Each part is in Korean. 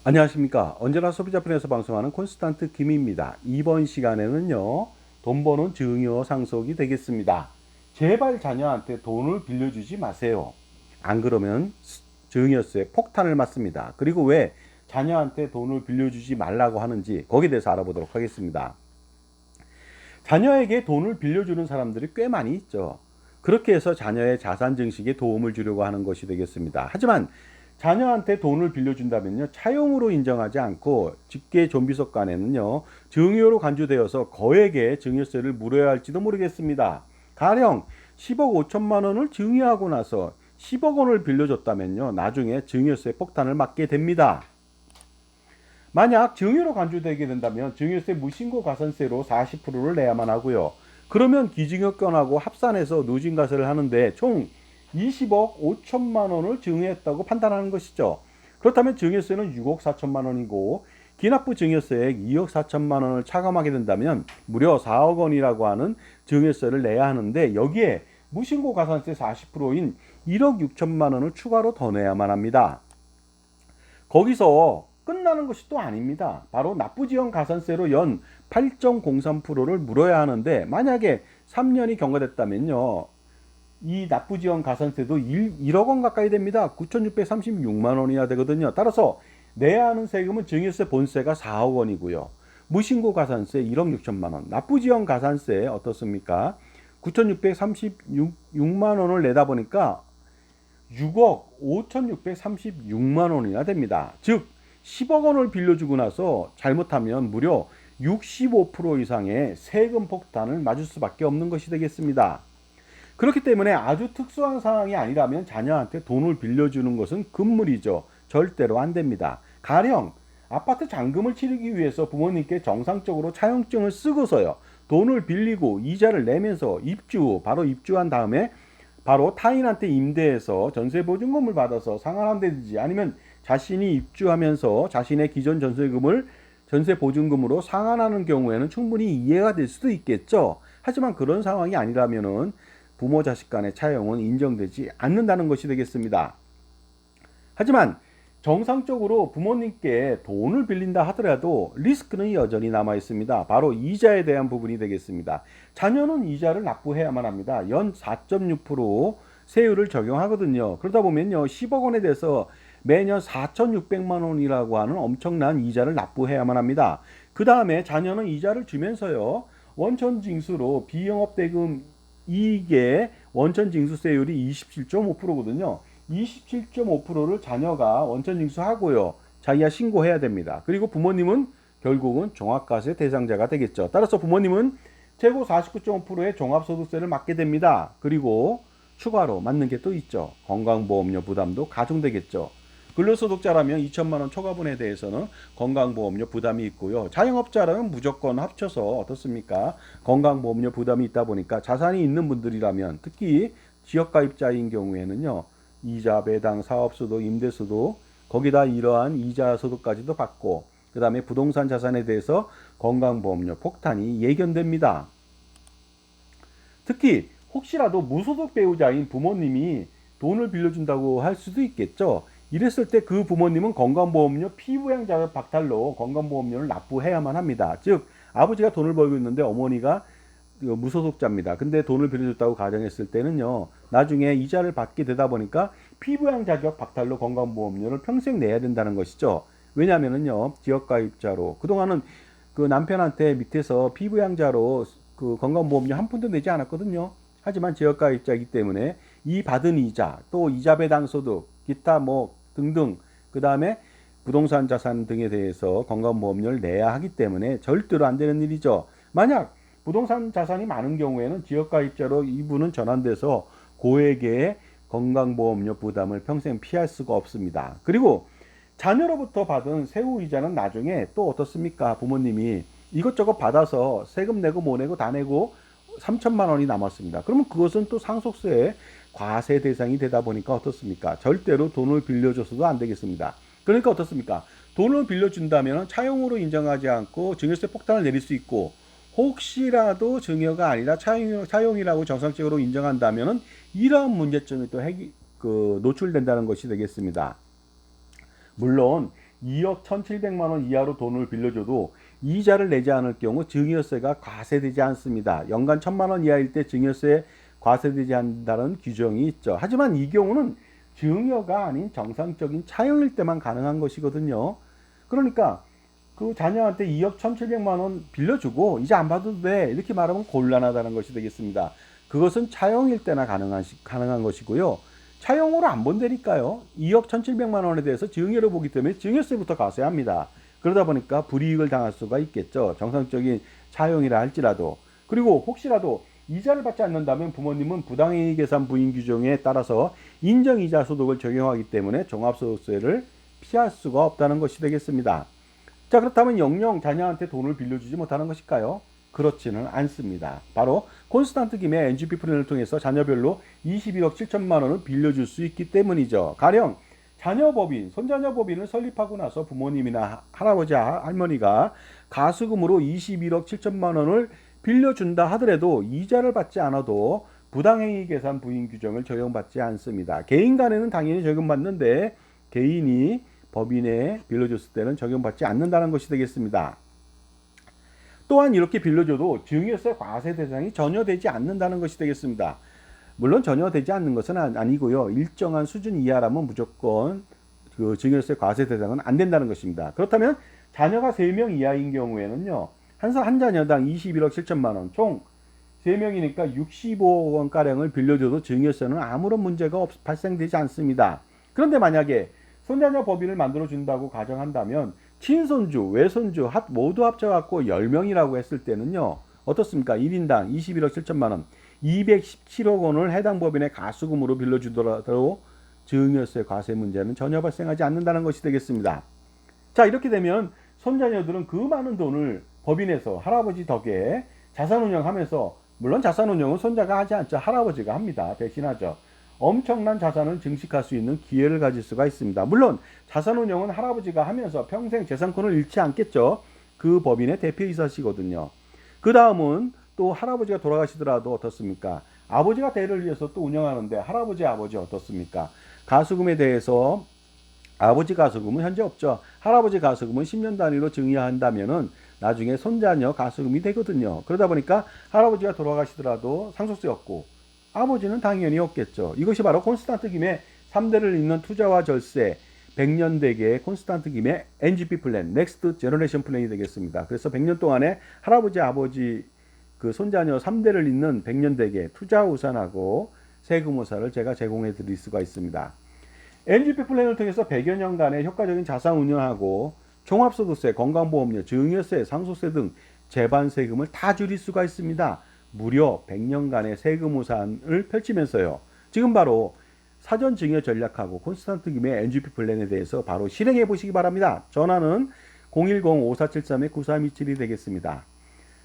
안녕하십니까. 언제나 소비자편에서 방송하는 콘스탄트 김입니다. 이번 시간에는요, 돈 버는 증여 상속이 되겠습니다. 제발 자녀한테 돈을 빌려주지 마세요. 안 그러면 증여세 폭탄을 맞습니다. 그리고 왜 자녀한테 돈을 빌려주지 말라고 하는지 거기에 대해서 알아보도록 하겠습니다. 자녀에게 돈을 빌려주는 사람들이 꽤 많이 있죠. 그렇게 해서 자녀의 자산 증식에 도움을 주려고 하는 것이 되겠습니다. 하지만 자녀한테 돈을 빌려준다면요, 차용으로 인정하지 않고 직계 존비속 간에는요, 증여로 간주되어서 거액의 증여세를 물어야 할지도 모르겠습니다. 가령 10억 5천만 원을 증여하고 나서 10억 원을 빌려줬다면요, 나중에 증여세 폭탄을 맞게 됩니다. 만약 증여로 간주되게 된다면 증여세 무신고 가산세로 40%를 내야만 하고요. 그러면 기증여권하고 합산해서 누진과세를 하는데 총 20억 5천만 원을 증여했다고 판단하는 것이죠. 그렇다면 증여세는 6억 4천만 원이고 기납부 증여세액 2억 4천만 원을 차감하게 된다면 무려 4억 원이라고 하는 증여세를 내야 하는데, 여기에 무신고 가산세 40%인 1억 6천만 원을 추가로 더 내야만 합니다. 거기서 끝나는 것이 또 아닙니다. 바로 납부지원 가산세로 연 8.03%를 물어야 하는데, 만약에 3년이 경과됐다면요, 이 납부지원 가산세도 1억 원 가까이 됩니다. 9,636만 원이나 되거든요. 따라서 내야 하는 세금은 증여세 본세가 4억 원이고요. 무신고 가산세 1억 6천만 원, 납부지원 가산세 어떻습니까? 9,636만 원을 내다 보니까 6억 5,636만 원이나 됩니다. 즉 10억 원을 빌려주고 나서 잘못하면 무려 65% 이상의 세금 폭탄을 맞을 수밖에 없는 것이 되겠습니다. 그렇기 때문에 아주 특수한 상황이 아니라면 자녀한테 돈을 빌려주는 것은 금물이죠. 절대로 안 됩니다. 가령 아파트 잔금을 치르기 위해서 부모님께 정상적으로 차용증을 쓰고서요, 돈을 빌리고 이자를 내면서 바로 입주한 다음에 바로 타인한테 임대해서 전세보증금을 받아서 상환한다든지, 아니면 자신이 입주하면서 자신의 기존 전세보증금으로 상환하는 경우에는 충분히 이해가 될 수도 있겠죠. 하지만 그런 상황이 아니라면은 부모 자식 간의 차용은 인정되지 않는다는 것이 되겠습니다. 하지만 정상적으로 부모님께 돈을 빌린다 하더라도 리스크는 여전히 남아 있습니다. 바로 이자에 대한 부분이 되겠습니다. 자녀는 이자를 납부해야만 합니다. 연 4.6% 세율을 적용하거든요. 그러다 보면요, 10억 원에 대해서 매년 4,600만 원이라고 하는 엄청난 이자를 납부해야만 합니다. 그 다음에 자녀는 이자를 주면서요, 원천징수로 비영업대금 이익의 원천징수세율이 27.5%거든요. 27.5%를 자녀가 원천징수하고요, 자기가 신고해야 됩니다. 그리고 부모님은 결국은 종합과세 대상자가 되겠죠. 따라서 부모님은 최고 49.5%의 종합소득세를 맞게 됩니다. 그리고 추가로 맞는 게 또 있죠. 건강보험료 부담도 가중되겠죠. 근로소득자라면 2천만 원 초과분에 대해서는 건강보험료 부담이 있고요. 자영업자라면 무조건 합쳐서 어떻습니까? 건강보험료 부담이 있다 보니까 자산이 있는 분들이라면, 특히 지역가입자인 경우에는요, 이자, 배당, 사업소득, 임대소득, 거기다 이러한 이자 소득까지도 받고, 그 다음에 부동산 자산에 대해서 건강보험료 폭탄이 예견됩니다. 특히 혹시라도 무소득 배우자인 부모님이 돈을 빌려준다고 할 수도 있겠죠. 이랬을 때 그 부모님은 건강보험료 피부양 자격 박탈로 건강보험료를 납부해야만 합니다. 즉 아버지가 돈을 벌고 있는데 어머니가 무소속자입니다. 근데 돈을 빌려줬다고 가정했을 때는요, 나중에 이자를 받게 되다 보니까 피부양 자격 박탈로 건강보험료를 평생 내야 된다는 것이죠. 왜냐하면은요, 지역가입자로 그동안은 그 남편한테 밑에서 피부양자로 그 건강보험료 한 푼도 내지 않았거든요. 하지만 지역가입자이기 때문에 이 받은 이자, 또 이자 배당 소득, 기타 뭐 등등, 그 다음에 부동산 자산 등에 대해서 건강보험료를 내야 하기 때문에 절대로 안 되는 일이죠. 만약 부동산 자산이 많은 경우에는 지역가입자로 이분은 전환돼서 고액의 건강보험료 부담을 평생 피할 수가 없습니다. 그리고 자녀로부터 받은 세후이자는 나중에 또 어떻습니까? 부모님이 이것저것 받아서 세금 내고 뭐 내고 다 내고 3천만 원이 남았습니다. 그러면 그것은 또 상속세의 과세 대상이 되다 보니까 어떻습니까? 절대로 돈을 빌려줘서도 안 되겠습니다. 그러니까 어떻습니까? 돈을 빌려준다면 차용으로 인정하지 않고 증여세 폭탄을 내릴 수 있고, 혹시라도 증여가 아니라 차용이라고 정상적으로 인정한다면 이러한 문제점이 또 노출된다는 것이 되겠습니다. 물론 2억 1,700만 원 이하로 돈을 빌려줘도 이자를 내지 않을 경우 증여세가 과세되지 않습니다. 연간 1,000만 원 이하일 때 증여세 과세되지 않는다는 규정이 있죠. 하지만 이 경우는 증여가 아닌 정상적인 차용일 때만 가능한 것이거든요. 그러니까 그 자녀한테 2억 1,700만 원 빌려주고 이제 안 받아도 돼 이렇게 말하면 곤란하다는 것이 되겠습니다. 그것은 차용일 때나 가능한 것이고요. 차용으로 안 본다니까요. 2억 1,700만 원에 대해서 증여를 보기 때문에 증여세부터 과세합니다. 그러다 보니까 불이익을 당할 수가 있겠죠. 정상적인 차용이라 할지라도. 그리고 혹시라도 이자를 받지 않는다면 부모님은 부당이익 계산 부인 규정에 따라서 인정이자 소득을 적용하기 때문에 종합소득세를 피할 수가 없다는 것이 되겠습니다. 자, 그렇다면 영영 자녀한테 돈을 빌려주지 못하는 것일까요? 그렇지는 않습니다. 바로 콘스탄트 김의 NGP 플랜을 통해서 자녀별로 21억 7천만 원을 빌려줄 수 있기 때문이죠. 가령 자녀법인, 손자녀법인을 설립하고 나서 부모님이나 할아버지, 할머니가 가수금으로 21억 7천만 원을 빌려준다 하더라도 이자를 받지 않아도 부당행위 계산 부인 규정을 적용받지 않습니다. 개인 간에는 당연히 적용받는데 개인이 법인에 빌려줬을 때는 적용받지 않는다는 것이 되겠습니다. 또한 이렇게 빌려줘도 증여세 과세 대상이 전혀 되지 않는다는 것이 되겠습니다. 물론 전혀 되지 않는 것은 아니고요. 일정한 수준 이하라면 무조건 그 증여세 과세 대상은 안 된다는 것입니다. 그렇다면 자녀가 3명 이하인 경우에는요. 한 자녀당 21억 7천만 원, 총 3명이니까 65억 원가량을 빌려줘도 증여세는 아무런 문제가 발생되지 않습니다. 그런데 만약에 손자녀 법인을 만들어준다고 가정한다면 친손주, 외손주 모두 합쳐갖고 10명이라고 했을 때는요. 어떻습니까? 1인당 21억 7천만 원, 217억 원을 해당 법인의 가수금으로 빌려주더라도 증여세 과세 문제는 전혀 발생하지 않는다는 것이 되겠습니다. 자, 이렇게 되면 손자녀들은 그 많은 돈을 법인에서 할아버지 덕에 자산운용하면서, 물론 자산운용은 손자가 하지 않죠. 할아버지가 합니다. 대신하죠. 엄청난 자산을 증식할 수 있는 기회를 가질 수가 있습니다. 물론 자산운용은 할아버지가 하면서 평생 재산권을 잃지 않겠죠. 그 법인의 대표이사시거든요. 그 다음은 또 할아버지가 돌아가시더라도 어떻습니까? 아버지가 대를 이어서 또 운영하는데 할아버지 아버지 어떻습니까? 가수금에 대해서 아버지 가수금은 현재 없죠. 할아버지 가수금은 10년 단위로 증여한다면은 나중에 손자녀 가수금이 되거든요. 그러다 보니까 할아버지가 돌아가시더라도 상속세 없고 아버지는 당연히 없겠죠. 이것이 바로 콘스탄트 김의 3대를 잇는 투자와 절세 100년 대계의 콘스탄트 김의 NGP 플랜, 넥스트 제너레이션 플랜이 되겠습니다. 그래서 100년 동안에 할아버지, 아버지, 그 손자녀 3대를 잇는 100년 대계 투자 우산하고 세금 우산을 제가 제공해 드릴 수가 있습니다. NGP 플랜을 통해서 100여 년간의 효과적인 자산 운용하고 종합소득세, 건강보험료, 증여세, 상속세 등 재반 세금을 다 줄일 수가 있습니다. 무려 100년간의 세금 우산을 펼치면서요. 지금 바로 사전 증여 전략하고 콘스탄트 김의 NGP 플랜에 대해서 바로 실행해 보시기 바랍니다. 전화는 010-5473-9327이 되겠습니다.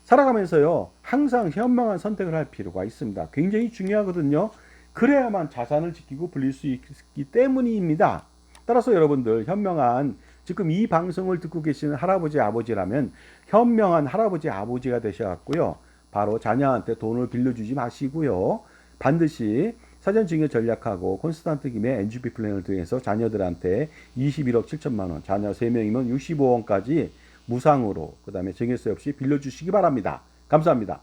살아가면서요. 항상 현명한 선택을 할 필요가 있습니다. 굉장히 중요하거든요. 그래야만 자산을 지키고 불릴 수 있기 때문입니다. 따라서 여러분들 현명한, 지금 이 방송을 듣고 계시는 할아버지 아버지라면 현명한 할아버지 아버지가 되셔갖고요. 바로 자녀한테 돈을 빌려주지 마시고요. 반드시 사전 증여 전략하고 콘스탄트 김의 NGP 플랜을 통해서 자녀들한테 21억 7천만 원, 자녀 3명이면 65원까지 무상으로, 그 다음에 증여세 없이 빌려주시기 바랍니다. 감사합니다.